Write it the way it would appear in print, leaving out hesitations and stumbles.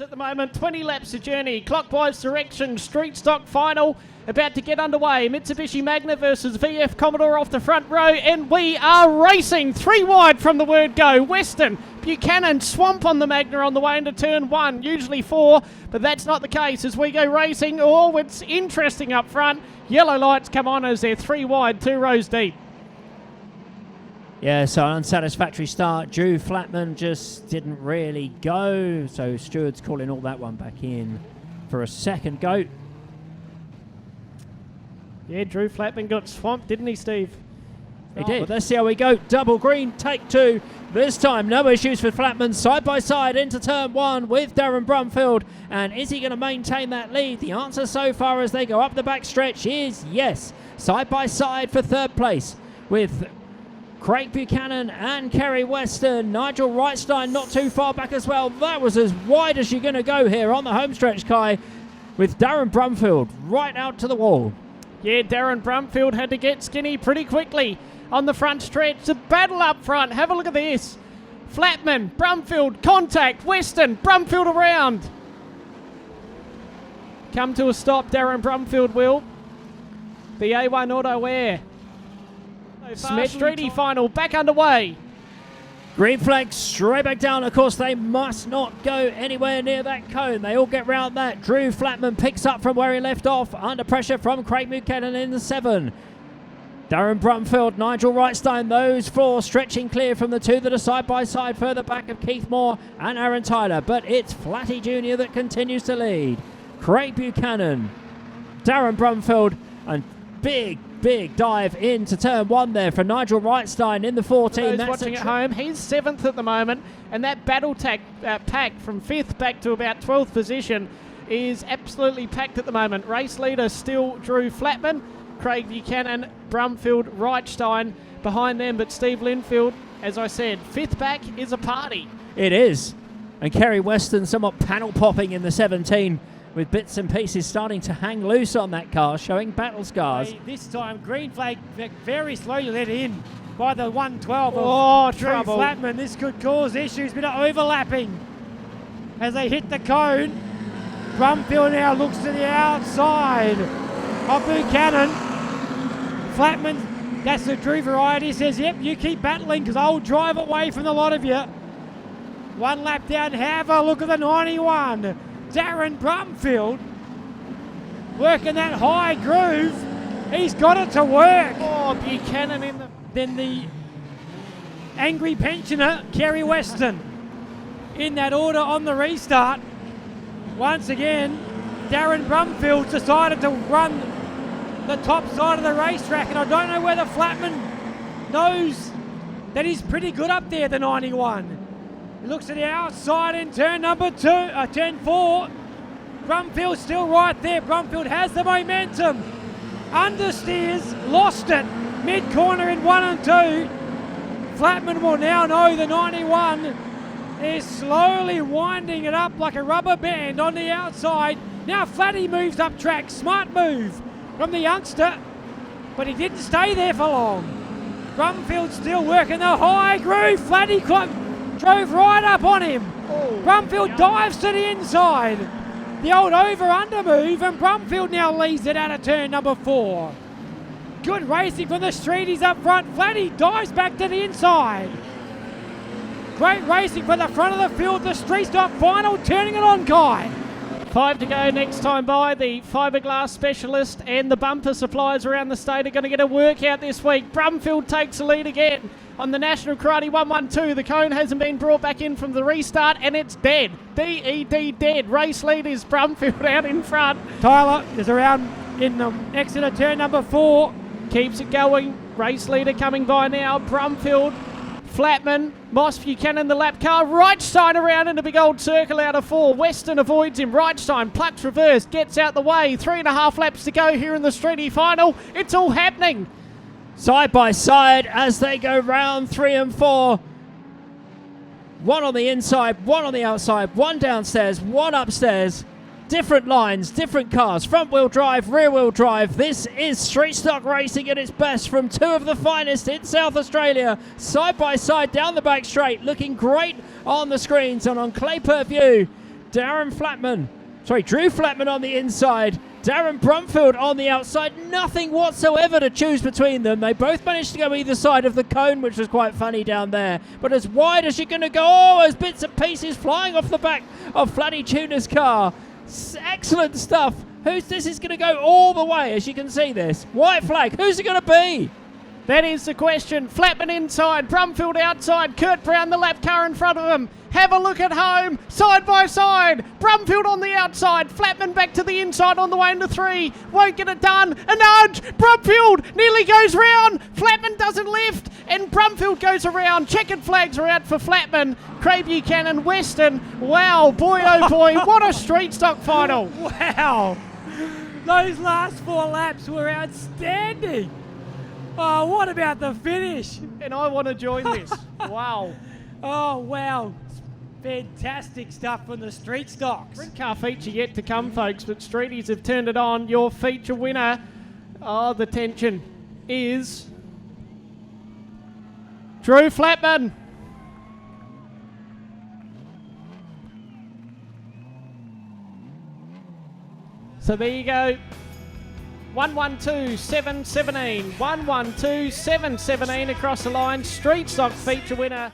At the moment, 20 laps of journey, clockwise direction, street stock final about to get underway. Mitsubishi Magna versus VF Commodore off the front row, and we are racing 3 wide from the word go. Western, Buchanan, Swamp on the Magna on the way into turn 1, usually 4, but that's not the case as we go racing. Oh, it's interesting up front. Yellow lights come on as they're 3 wide, 2 rows deep. Yeah, so an unsatisfactory start. Drew Flatman just didn't really go, so Stewart's calling all that one back in for a second go. Yeah, Drew Flatman got swamped, didn't he, Steve? He did. But let's see how we go. Double green, take 2. This time, no issues for Flatman. Side by side into turn 1 with Darren Brumfield. And is he going to maintain that lead? The answer so far as they go up the back stretch is yes. Side by side for third place with Craig Buchanan and Kerry Weston. Nigel Wrightstein not too far back as well. That was as wide as you're going to go here on the home stretch, Kai, with Darren Brumfield right out to the wall. Yeah, Darren Brumfield had to get skinny pretty quickly on the front stretch. The battle up front. Have a look at this. Flatman, Brumfield, contact, Weston, Brumfield around. Come to a stop, Darren Brumfield will. The A1 Auto Air. Smet Streety final back underway. Green flag straight back down. Of course, they must not go anywhere near that cone. They all get round that. Drew Flatman picks up from where he left off. Under pressure from Craig Buchanan in the 7. Darren Brumfield, Nigel Wrightstein, those 4 stretching clear from the 2 that are side by side further back of Keith Moore and Aaron Tyler. But it's Flatty Jr. that continues to lead. Craig Buchanan, Darren Brumfield, and big dive into turn 1 there for Nigel Wrightstein in the 14. That's watching at home, he's 7th at the moment, and that battle pack from 5th back to about 12th position is absolutely packed at the moment. Race leader still Drew Flatman, Craig Buchanan, Brumfield, Wrightstein behind them, but Steve Linfield, as I said, 5th back is a party. It is, and Kerry Weston somewhat panel popping in the 17, with bits and pieces starting to hang loose on that car, showing battle scars. This time, green flag very slowly let in by the 112 of Drew trouble. Flatman. This could cause issues, bit of overlapping as they hit the cone. Brumfield now looks to the outside of Buchanan. Flatman, that's the Drew variety, says, yep, you keep battling because I'll drive away from the lot of you. 1 lap down, have a look at the 91. Darren Brumfield working that high groove. He's got it to work. Oh, Buchanan in the... Then the angry pensioner, Kerry Weston, in that order on the restart. Once again, Darren Brumfield decided to run the top side of the racetrack, and I don't know whether Flatman knows that he's pretty good up there, the 91. He looks to the outside in turn number 2, turn 4. Brumfield's still right there. Brumfield has the momentum. Understeers, lost it. Mid-corner in 1 and 2. Flatman will now know the 91 is slowly winding it up like a rubber band on the outside. Now Flatty moves up track. Smart move from the youngster, but he didn't stay there for long. Brumfield still working the high groove. Flatty drove right up on him. Brumfield dives to the inside. The old over-under move, and Brumfield now leads it out of turn number 4. Good racing from the Streeties up front. Flatty dives back to the inside. Great racing for the front of the field. The street stop final, turning it on, Kai. 5 to go next time by. The fiberglass specialist and the bumper suppliers around the state are going to get a workout this week. Brumfield takes the lead again on the National Karate 112. The cone hasn't been brought back in from the restart, and it's dead. D-E-D, dead. Race lead is Brumfield out in front. Tyler is around in the exit of turn number 4. Keeps it going. Race leader coming by now. Brumfield, Flatman, Moss, Buchanan, the lap car. Wrightstein around in a big old circle out of 4. Weston avoids him. Wrightstein plucks reverse, gets out the way. 3.5 laps to go here in the Streety final. It's all happening. Side by side as they go round 3 and 4. 1 on the inside, 1 on the outside, 1 downstairs, 1 upstairs. Different lines, different cars, front wheel drive, rear wheel drive. This is street stock racing at its best from 2 of the finest in South Australia. Side by side down the back straight, looking great on the screens and on Clay Per View. Drew Flatman on the inside. Darren Brumfield on the outside. Nothing whatsoever to choose between them. They both managed to go either side of the cone, which was quite funny down there. But as wide as you're going to go, as bits and pieces flying off the back of Flatty Tuner's car. Excellent stuff. This is going to go all the way, as you can see this. White flag. Who's it going to be? That is the question. Flatman inside, Brumfield outside, Kurt Brown the lap car in front of him. Have a look at home, side by side. Brumfield on the outside, Flatman back to the inside on the way into 3. Won't get it done. A nudge. Brumfield nearly goes round. Flatman doesn't lift, and Brumfield goes around. Checkered flags are out for Flatman. Craig Buchanan, Western. Wow, boy oh boy, what a street stock final. Wow. Those last 4 laps were outstanding. Oh, what about the finish? And I want to join this. Wow. Oh, wow. Fantastic stuff from the street stocks. Sprint car feature yet to come, folks, but Streeties have turned it on. Your feature winner, the tension, is Drew Flatman. So there you go. 112-717. 112-717 across the line. Street stock feature winner.